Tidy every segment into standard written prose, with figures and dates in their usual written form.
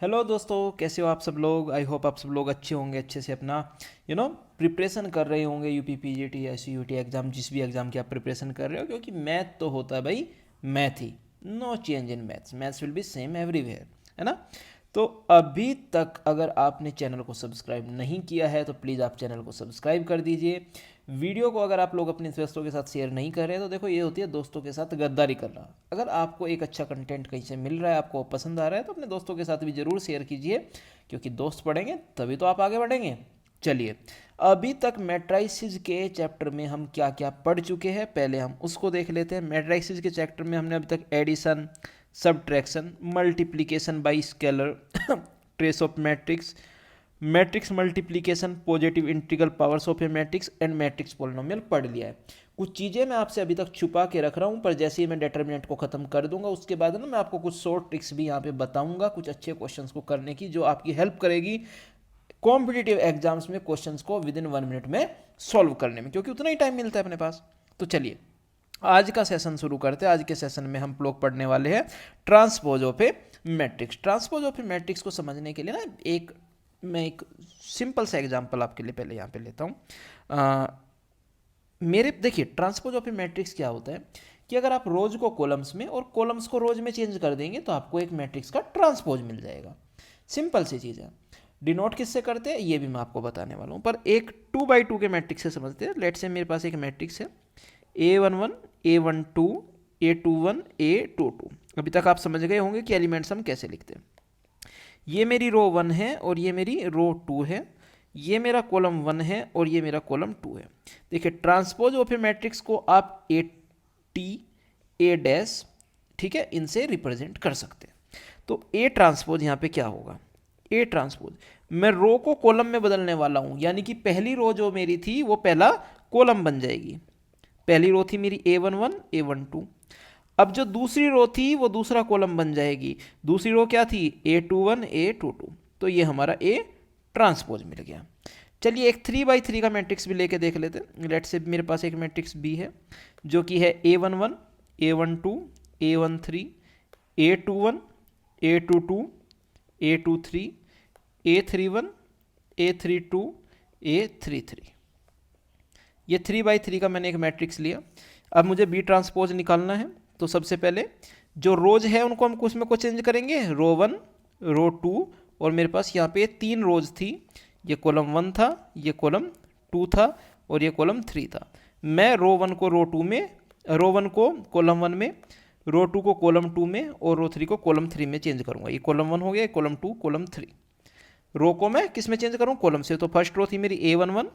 Hello दोस्तों, कैसे हो आप सब लोग। आई होप आप सब लोग अच्छे होंगे, अच्छे से अपना प्रिपरेशन कर रहे होंगे। UP PGT S UT exam, जिस भी एग्ज़ाम की आप प्रिपरेशन कर रहे हो, क्योंकि मैथ तो होता है भाई मैथ ही। No change in maths, maths will be same everywhere, है ना। तो अभी तक अगर आपने चैनल को सब्सक्राइब नहीं किया है तो प्लीज़ आप चैनल को सब्सक्राइब कर दीजिए। वीडियो को अगर आप लोग अपने दोस्तों के साथ शेयर नहीं कर रहे हैं तो देखो, ये होती है दोस्तों के साथ गद्दारी करना। अगर आपको एक अच्छा कंटेंट कहीं से मिल रहा है, आपको पसंद आ रहा है, तो अपने दोस्तों के साथ भी ज़रूर शेयर कीजिए, क्योंकि दोस्त पढ़ेंगे तभी तो आप आगे बढ़ेंगे। चलिए, अभी तक मैट्राइसिस के चैप्टर में हम क्या क्या पढ़ चुके हैं, पहले हम उसको देख लेते हैं। मैट्राइसिस के चैप्टर में हमने अभी तक addition, subtraction, multiplication by scalar, trace of matrix, matrix multiplication, positive integral powers of a matrix and matrix polynomial पढ़ लिया है। कुछ चीज़ें मैं आपसे अभी तक छुपा के रख रहा हूँ, पर जैसे ही मैं डिटर्मिनेंट को खत्म कर दूंगा उसके बाद ना मैं आपको कुछ शॉर्ट ट्रिक्स भी यहाँ पे बताऊंगा, कुछ अच्छे क्वेश्चंस को करने की, जो आपकी हेल्प करेगी कॉम्पिटिटिव एग्जाम्स में क्वेश्चंस को विद इन 1 मिनट में सॉल्व करने में, क्योंकि उतना ही टाइम मिलता है अपने पास। तो चलिए आज का सेशन शुरू करते हैं। आज के सेशन में हम लोग पढ़ने वाले हैं transpose of a matrix. Transpose of a matrix को समझने के लिए ना मैं एक सिंपल सा एग्जांपल आपके लिए पहले यहाँ पे लेता हूँ। मेरे देखिए, ट्रांसपोज ऑफ ए मैट्रिक्स क्या होता है कि अगर आप रोज को कॉलम्स में और कॉलम्स को रोज में चेंज कर देंगे तो आपको एक मैट्रिक्स का ट्रांसपोज मिल जाएगा। सिंपल सी चीज़ है। डिनोट किससे करते हैं ये भी मैं आपको बताने वाला हूँ, पर एक 2x2 के मैट्रिक्स से समझते हैं। लेट से मेरे पास एक मैट्रिक्स है A11 A12 A21 A22। अभी तक आप समझ गए होंगे कि एलिमेंट्स हम कैसे लिखते हैं। ये मेरी रो 1 है और ये मेरी रो 2 है। ये मेरा कॉलम 1 है और ये मेरा कॉलम 2 है। देखिए, ट्रांसपोज ऑफ ए मैट्रिक्स को आप ए टी ए डैश, ठीक है, इनसे रिप्रेजेंट कर सकते हैं। तो ए ट्रांसपोज यहाँ पे क्या होगा, ए ट्रांसपोज मैं रो को कॉलम में बदलने वाला हूँ, यानी कि पहली रो जो मेरी थी वो पहला कॉलम बन जाएगी। पहली रो थी मेरी A11 A12। अब जो दूसरी रो थी वो दूसरा कॉलम बन जाएगी। दूसरी रो क्या थी A21 A22। तो ये हमारा ए ट्रांसपोज मिल गया। चलिए एक 3x3 का मैट्रिक्स भी लेके देख लेते हैं। लेट से मेरे पास एक मैट्रिक्स बी है जो कि है A11 A12 A13 A21 A22 A23 A31 A32 A33। ये 3x3 का मैंने एक मैट्रिक्स लिया। अब मुझे बी ट्रांसपोज निकालना है, तो सबसे पहले जो रोज है उनको हम उसमें को चेंज करेंगे, रो 1 रो 2, और मेरे पास यहाँ पे 3 रोज थी। ये कॉलम 1 था, ये कॉलम 2 था और ये कॉलम 3 था। मैं रो 1 को रो 2 में, रो 1 को कॉलम 1 में, रो 2 को कॉलम 2 में और रो 3 को कॉलम 3 में चेंज करूँगा। ये कॉलम 1 हो गया, कॉलम 2 कॉलम 3। रो को मैं किस में चेंज करूँ, कॉलम से। तो फर्स्ट रो थी मेरी A11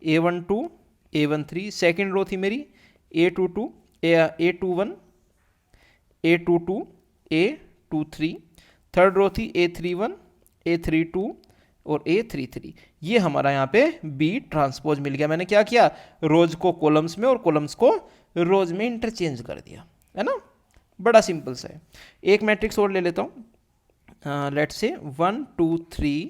A12 A13। Second row थी मेरी A22 A21 A22 A23। Third row थी A31 A32 और A33। ये हमारा यहाँ पे बी ट्रांसपोज मिल गया। मैंने क्या किया, रोज को कॉलम्स में और कॉलम्स को रोज में इंटरचेंज कर दिया, है ना। बड़ा सिंपल सा है। एक मैट्रिक्स और ले लेता हूँ। लेट से 1 2 3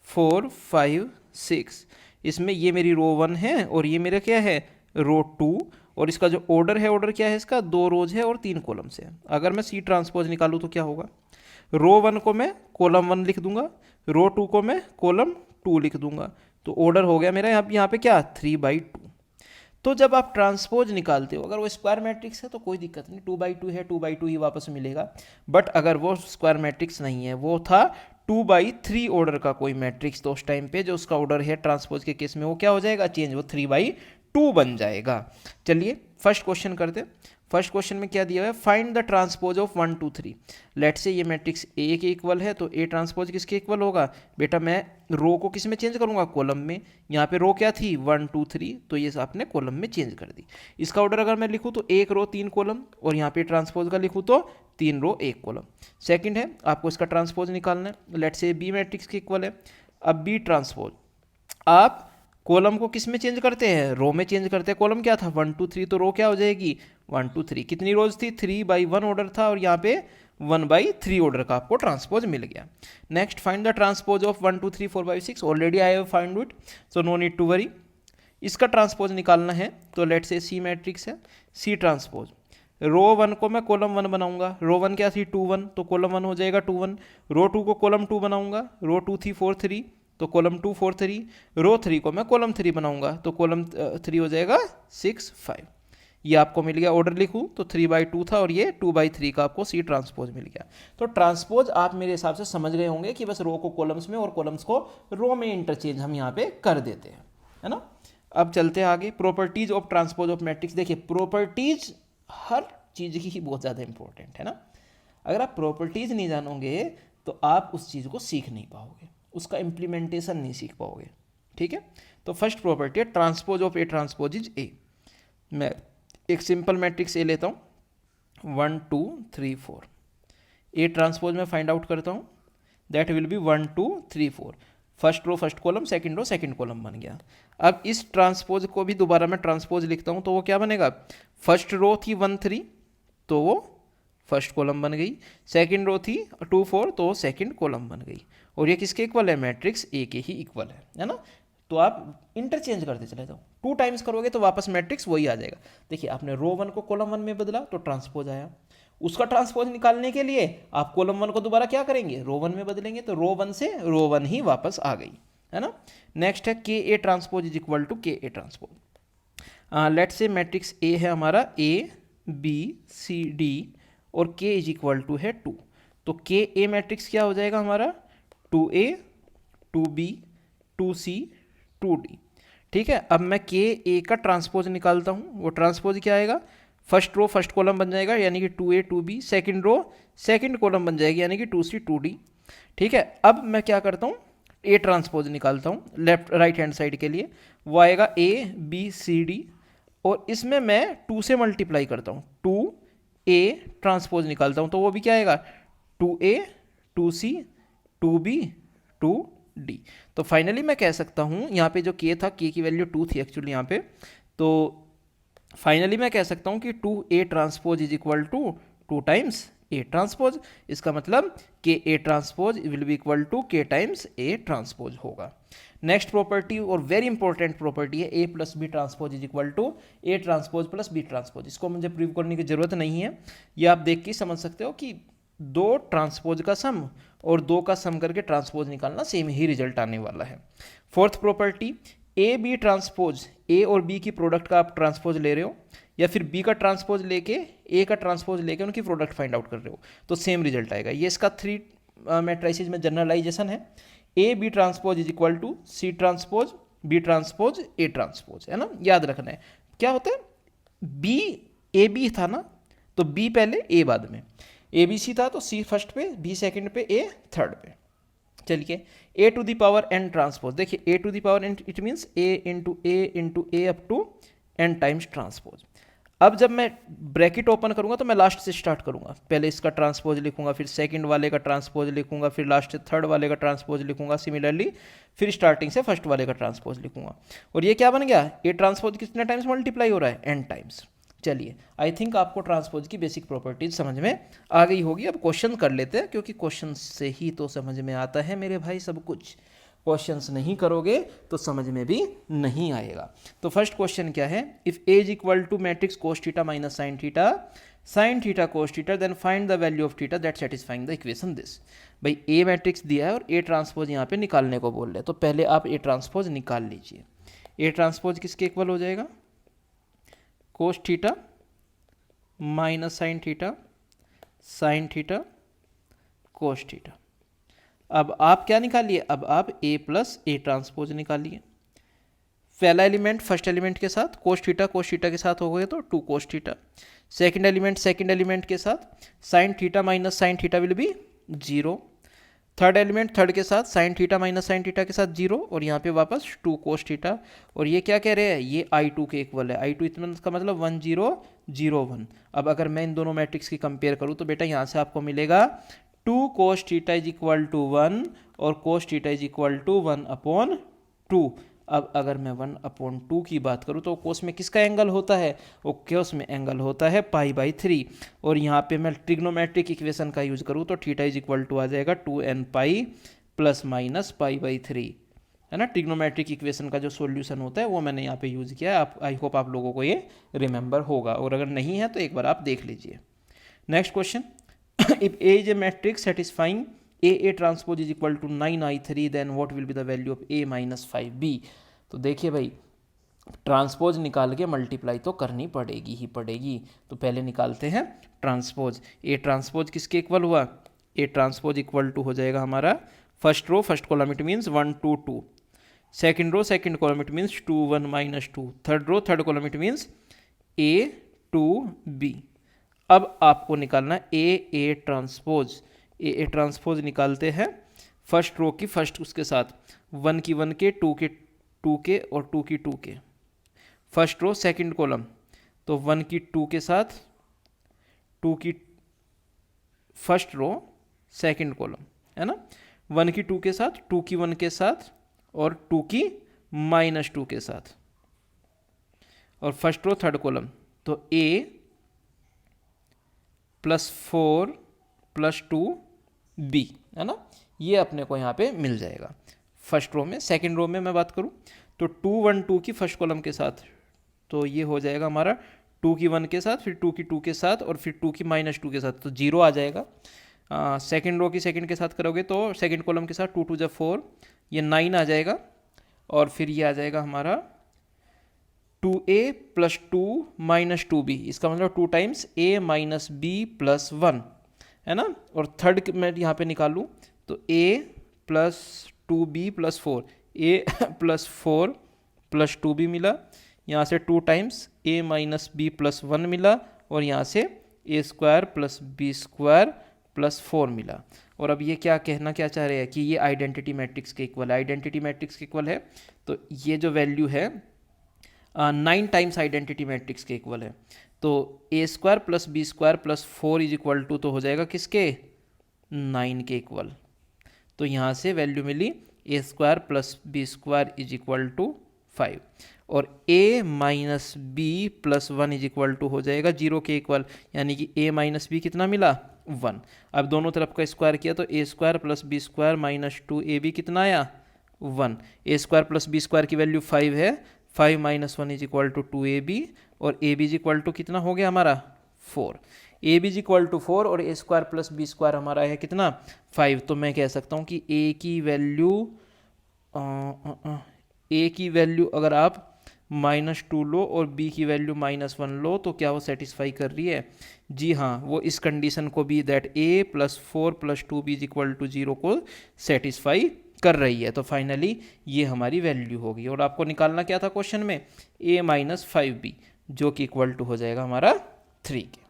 4 5 6। इसमें ये मेरी रो 1 है और ये मेरा क्या है, रो 2। और इसका जो ऑर्डर है, ऑर्डर क्या है इसका, 2 रोज है और 3 कॉलम्स है। अगर मैं सी ट्रांसपोज निकालूँ तो क्या होगा, रो 1 को मैं कॉलम 1 लिख दूंगा, रो 2 को मैं कॉलम 2 लिख दूंगा। तो ऑर्डर हो गया मेरा यहाँ पे क्या, 3/2। तो जब आप ट्रांसपोज निकालते हो, अगर वो स्क्वायर मैट्रिक्स है तो कोई दिक्कत नहीं, 2/2 है, 2/2 ही वापस मिलेगा। बट अगर वो स्क्वायर मैट्रिक्स नहीं है, वो था 2/3 ऑर्डर का कोई मैट्रिक्स, तो उस टाइम पे जो उसका ऑर्डर है ट्रांसपोज के केस में वो क्या हो जाएगा, चेंज, वो 3/2 बन जाएगा। चलिए फर्स्ट क्वेश्चन करते हैं। फर्स्ट क्वेश्चन में क्या दिया हुआ है, find the transpose of 1 2 3। Let say ये मैट्रिक्स ए के इक्वल है, तो ए ट्रांसपोज किसके इक्वल होगा, बेटा मैं रो को किस में चेंज करूंगा, कॉलम में। यहाँ पे रो क्या थी 1 2 3, तो ये आपने कॉलम में चेंज कर दी। इसका ऑर्डर अगर मैं लिखूँ तो 1 रो 3 कॉलम, और यहाँ पे ट्रांसपोज का लिखूँ तो 3 रो 1 कॉलम। सेकंड है, आपको इसका ट्रांसपोज निकालना है। लेट से बी मैट्रिक्स के इक्वल है। अब बी ट्रांसपोज आप कॉलम को किस में चेंज करते हैं, रो में चेंज करते हैं। कॉलम क्या था 1 2 3, तो रो क्या हो जाएगी 1 2 3। कितनी रोज थी, 3/1 ऑर्डर था, और यहाँ पे 1/3 ऑर्डर का आपको ट्रांसपोज मिल गया। Next find the transpose of 1 2 3 4 5 6। Already I have find it, so no need to worry. इसका ट्रांसपोज निकालना है, तो लेट से सी मैट्रिक्स है, सी ट्रांसपोज रो 1 को मैं कॉलम 1 बनाऊंगा, रो 1 क्या थी 2 1, तो कॉलम 1 हो जाएगा 2 1। रो 2 को कॉलम 2 बनाऊंगा, रो 2 थी 4 3, तो कॉलम 2 4 3। रो 3 को मैं कॉलम 3 बनाऊंगा, तो कॉलम 3 हो जाएगा 6 5। ये आपको मिल गया। ऑर्डर लिखूँ तो 3/2 था और ये 2/3 का आपको सी ट्रांसपोज मिल गया। तो ट्रांसपोज आप मेरे हिसाब से समझ गए होंगे कि बस रो को कॉलम्स में और कॉलम्स को रो में इंटरचेंज हम यहाँ पे कर देते हैं, है ना। अब चलते हैं आगे, properties of transpose of matrix. देखिए प्रॉपर्टीज हर चीज़ की बहुत ज़्यादा इंपॉर्टेंट है ना। अगर आप प्रॉपर्टीज नहीं जानोगे तो आप उस चीज़ को सीख नहीं पाओगे, उसका इम्प्लीमेंटेशन नहीं सीख पाओगे, ठीक है। तो फर्स्ट प्रॉपर्टी है transpose of A transpose is a. मैं एक सिंपल मैट्रिक्स ए लेता हूँ 1 2 3 4, ए ट्रांसपोज में फाइंड आउट करता हूँ, that will be 1 2 3 4। First row first column, second row second column बन गया। अब इस ट्रांसपोज को भी दोबारा मैं ट्रांसपोज लिखता हूँ तो वो क्या बनेगा, फर्स्ट रो थी 1 3 तो वो फर्स्ट कॉलम बन गई, सेकंड रो थी 2 4 तो वो सेकंड कॉलम बन गई। और ये किसके इक्वल है, मैट्रिक्स ए के ही इक्वल है ना। तो आप इंटरचेंज करते चले जाओ, 2 टाइम्स करोगे तो वापस मैट्रिक्स वही आ जाएगा। देखिए आपने रो 1 को कॉलम 1 में बदला तो ट्रांसपोज आया, उसका ट्रांसपोज निकालने के लिए आप कॉलम 1 को दोबारा क्या करेंगे, रो 1 में बदलेंगे, तो रो 1 से रो 1 ही वापस आ गई, है ना। नेक्स्ट है K A transpose is equal to K A transpose. Let say matrix A है हमारा ए बी सी डी और के इज इक्वल टू है 2, तो के ए मैट्रिक्स क्या हो जाएगा हमारा 2A 2B 2C 2D, ठीक है। अब मैं के ए का ट्रांसपोज निकालता हूँ, वो ट्रांसपोज क्या आएगा, फर्स्ट रो फर्स्ट कॉलम बन जाएगा यानी कि 2A 2B, second row second column बन जाएगी यानी कि 2C 2D, ठीक है। अब मैं क्या करता हूँ, ए ट्रांसपोज निकालता हूँ लेफ्ट राइट हैंड साइड के लिए, वो आएगा ABCD और इसमें मैं 2 से मल्टीप्लाई करता हूँ, 2A ट्रांसपोज निकालता हूँ तो वो भी क्या आएगा 2A 2C 2B 2D। तो फाइनली मैं कह सकता हूँ यहाँ पे जो K था, K की वैल्यू 2 थी एक्चुअली यहाँ पे, तो फाइनली मैं कह सकता हूँ कि 2A transpose is equal to 2 times A transpose. इसका मतलब कि A transpose will be equal to K times A transpose होगा। नेक्स्ट प्रॉपर्टी और वेरी इंपॉर्टेंट प्रॉपर्टी है A plus B transpose is equal to A transpose plus B transpose. इसको मुझे prove करने की जरूरत नहीं है, ये आप देख के समझ सकते हो कि 2 ट्रांसपोज का सम और 2 का सम करके ट्रांसपोज निकालना सेम ही रिजल्ट आने वाला है। Fourth property, A B transpose, A और बी की प्रोडक्ट का आप ट्रांसपोज ले रहे हो या फिर बी का ट्रांसपोज लेके ए का ट्रांसपोज लेके उनकी प्रोडक्ट फाइंड आउट कर रहे हो तो सेम रिजल्ट आएगा। ये इसका 3 मैट्रिसेस में जनरलाइजेशन है, A B transpose is equal to C transpose B transpose A transpose, है ना। याद रखना है क्या होता है, बी ए बी था ना तो बी पहले ए बाद में, ए बी सी था तो सी फर्स्ट पे बी सेकंड पे ए थर्ड पे। चलिए A to the power N transpose, देखिए A to the power N it means A into A up to N times transpose. अब जब मैं ब्रैकेट ओपन करूंगा तो मैं लास्ट से स्टार्ट करूंगा, पहले इसका ट्रांसपोज लिखूंगा, फिर सेकंड वाले का ट्रांसपोज लिखूंगा, फिर लास्ट से थर्ड वाले का ट्रांसपोज लिखूंगा, सिमिलरली फिर स्टार्टिंग से फर्स्ट वाले का ट्रांसपोज लिखूंगा। और ये क्या बन गया, ए ट्रांसपोज कितने टाइम्स मल्टीप्लाई हो रहा है, एन टाइम्स। चलिए आई थिंक आपको ट्रांसपोज की बेसिक प्रॉपर्टीज समझ में आ गई होगी। अब क्वेश्चन कर लेते हैं क्योंकि क्वेश्चन से ही तो समझ में आता है मेरे भाई सब कुछ, क्वेश्चंस नहीं करोगे तो समझ में भी नहीं आएगा। तो फर्स्ट क्वेश्चन क्या है, if A is equal to matrix cos theta minus sine theta cos theta then find the value of theta that satisfying the equation this. भाई ए मैट्रिक्स दिया है और ए ट्रांसपोज यहाँ पे निकालने को बोल रहे हैं, तो पहले आप ए ट्रांसपोज निकाल लीजिए। ए ट्रांसपोज किसके इक्वल हो जाएगा, कोस theta minus sine theta cos theta. अब आप क्या निकालिए, अब आप ए प्लस ए ट्रांसपोज निकालिए। पहला एलिमेंट फर्स्ट एलिमेंट के साथ कोस थीटा के साथ हो गए तो 2 कोस थीटा, सेकंड एलिमेंट के साथ sine theta minus sine theta will be 0, third element third के साथ sine theta minus sine theta के साथ 0 और यहाँ पे वापस 2 कोस थीटा। और ये क्या कह रहे हैं, ये I2 के इक्वल है, I2 इतना का मतलब 1 0 0 1। अब अगर मैं इन दोनों मैट्रिक्स की कंपेयर करूँ तो बेटा यहाँ से आपको मिलेगा 2 cos theta is equal to 1 और cos theta is equal to 1/2। अब अगर मैं 1/2 की बात करूँ तो कोस में किसका एंगल होता है, वो कोस में एंगल होता है π/3। और यहाँ पे मैं ट्रिग्नोमेट्रिक इक्वेशन का यूज करूँ तो थीटा इज इक्वल टू आ जाएगा 2n पाई प्लस माइनस π/3, है ना, ट्रिग्नोमेट्रिक इक्वेशन का जो सॉल्यूशन होता है वो मैंने यहाँ पे यूज़ किया है। आप आई होप आप लोगों को ये रिमेंबर होगा, और अगर नहीं है तो एक बार आप देख लीजिए। Next question, if A is a matrix satisfying A transpose is equal to 9i3 then what will be the value of a minus 5b। तो देखिए भाई, ट्रांसपोज निकाल के मल्टीप्लाई तो करनी पड़ेगी ही पड़ेगी, तो पहले निकालते हैं ट्रांसपोज। ए ट्रांसपोज किसके इक्वल हुआ, ए ट्रांसपोज इक्वल टू हो जाएगा हमारा first row first column it means 1 2 2, second row second column it means 2 1 minus 2, third row third column it means a 2 b। अब आपको निकालना ए ट्रांसपोज, ए ट्रांसपोज निकालते हैं फर्स्ट रो की first उसके साथ, 1 की 1 के 2 के 2 के और 2 की 2 के, फर्स्ट रो सेकंड कॉलम, तो 1 की 2 के साथ 2 की फर्स्ट रो सेकंड कॉलम, है ना, 1 की 2 के साथ 2 की 1 के साथ और 2 की माइनस 2 के साथ, और फर्स्ट रो थर्ड कॉलम, तो a प्लस 4 प्लस 2 b, है ना, ये अपने को यहाँ पे मिल जाएगा फर्स्ट रो में। सेकंड रो में मैं बात करूँ तो 2 1 2 की फर्स्ट कॉलम के साथ, तो ये हो जाएगा हमारा 2 की 1 के साथ, फिर 2 की 2 के साथ और फिर 2 की माइनस 2 के साथ, तो 0 आ जाएगा। सेकंड रो की सेकंड के साथ करोगे तो सेकंड कॉलम के साथ 2 2 4, ये 9 आ जाएगा, और फिर ये आ जाएगा हमारा 2a प्लस 2 माइनस 2b, इसका मतलब 2 times a minus b plus 1, है ना, और थर्ड मैं यहाँ पे निकालूँ तो a plus 2b plus 4, a plus 4 plus 2b मिला, यहाँ से 2 times a minus b plus 1 मिला, और यहाँ से a square plus b square plus 4 मिला। और अब ये क्या कहना क्या चाह रहे हैं कि ये आइडेंटिटी मैट्रिक्स के इक्वल है, आइडेंटिटी मैट्रिक्स के इक्वल है, तो ये जो वैल्यू है 9 टाइम्स आइडेंटिटी मैट्रिक्स के इक्वल है, तो A square plus B square plus 4 is equal to तो हो जाएगा किसके, 9 के इक्वल। तो यहाँ से वैल्यू मिली A square plus B square is equal to 5, और a minus B plus 1 is equal to हो जाएगा 0 के इक्वल, यानी कि a माइनस बी कितना मिला 1। अब दोनों तरफ का स्क्वायर किया तो a square plus B square minus 2ab कितना आया 1, a square plus B square की वैल्यू 5 है, 5 minus 1 is equal to 2ab, और ab इज इक्वल टू कितना हो गया हमारा 4, ab इज इक्वल टू 4 और a square plus B square हमारा है कितना 5। तो मैं कह सकता हूँ कि a की वैल्यू अगर आप -2 लो और b की वैल्यू -1 लो तो क्या वो सेटिस्फाई कर रही है, जी हाँ, वो इस कंडीशन को भी that a plus 4 plus 2b is equal to 0 को सेटिस्फाई कर रही है। तो फाइनली ये हमारी वैल्यू होगी, और आपको निकालना क्या था क्वेश्चन में, a माइनस 5b, जो कि इक्वल टू हो जाएगा हमारा 3 के।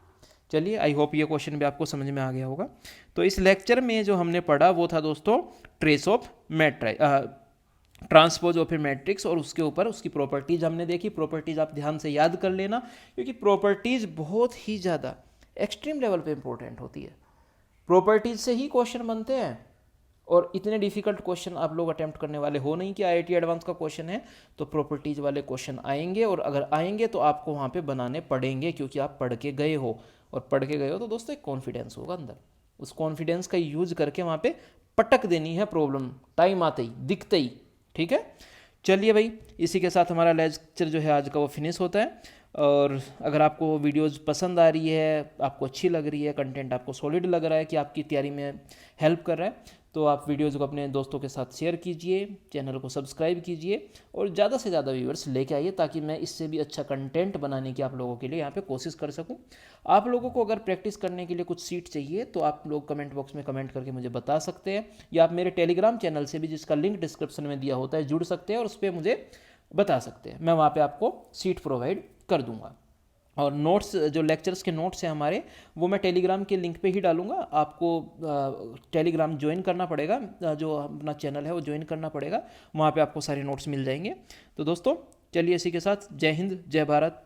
चलिए, आई होप ये क्वेश्चन भी आपको समझ में आ गया होगा। तो इस लेक्चर में जो हमने पढ़ा वो था दोस्तों trace of transpose of a matrix, और उसके ऊपर उसकी प्रॉपर्टीज हमने देखी। प्रॉपर्टीज आप ध्यान से याद कर लेना, क्योंकि प्रॉपर्टीज बहुत ही ज़्यादा एक्सट्रीम लेवल पे इंपॉर्टेंट होती है। प्रॉपर्टीज से ही क्वेश्चन बनते हैं, और इतने डिफिकल्ट क्वेश्चन आप लोग अटेम्प्ट करने वाले हो नहीं कि IIT एडवांस का क्वेश्चन है तो प्रॉपर्टीज वाले क्वेश्चन आएंगे, और अगर आएंगे तो आपको वहाँ पे बनाने पड़ेंगे, क्योंकि आप पढ़ के गए हो, और पढ़ के गए हो तो दोस्तों एक कॉन्फिडेंस होगा अंदर, उस कॉन्फिडेंस का यूज करके वहाँ पे पटक देनी है प्रॉब्लम, टाइम आते ही दिखते ही, ठीक है। चलिए भाई, इसी के साथ हमारा लेक्चर जो है आज का वो फिनिश होता है। और अगर आपको वीडियोस पसंद आ रही है, आपको अच्छी लग रही है, कंटेंट आपको सॉलिड लग रहा है कि आपकी तैयारी में हेल्प कर रहा है, तो आप वीडियोज़ को अपने दोस्तों के साथ शेयर कीजिए, चैनल को सब्सक्राइब कीजिए, और ज़्यादा से ज़्यादा व्यूअर्स लेके आइए, ताकि मैं इससे भी अच्छा कंटेंट बनाने की आप लोगों के लिए यहाँ पे कोशिश कर सकूँ। आप लोगों को अगर प्रैक्टिस करने के लिए कुछ सीट चाहिए तो आप लोग कमेंट बॉक्स में कमेंट करके मुझे बता सकते हैं, या आप मेरे टेलीग्राम चैनल से भी, जिसका लिंक डिस्क्रिप्शन में दिया होता है, जुड़ सकते हैं और उस पर मुझे बता सकते हैं। मैं वहाँ पर आपको सीट प्रोवाइड कर दूँगा। और नोट्स, जो लेक्चर्स के नोट्स हैं हमारे, वो मैं टेलीग्राम के लिंक पे ही डालूंगा। आपको टेलीग्राम ज्वाइन करना पड़ेगा, जो अपना चैनल है वो ज्वाइन करना पड़ेगा, वहाँ पे आपको सारे नोट्स मिल जाएंगे। तो दोस्तों चलिए, इसी के साथ जय हिंद, जय भारत,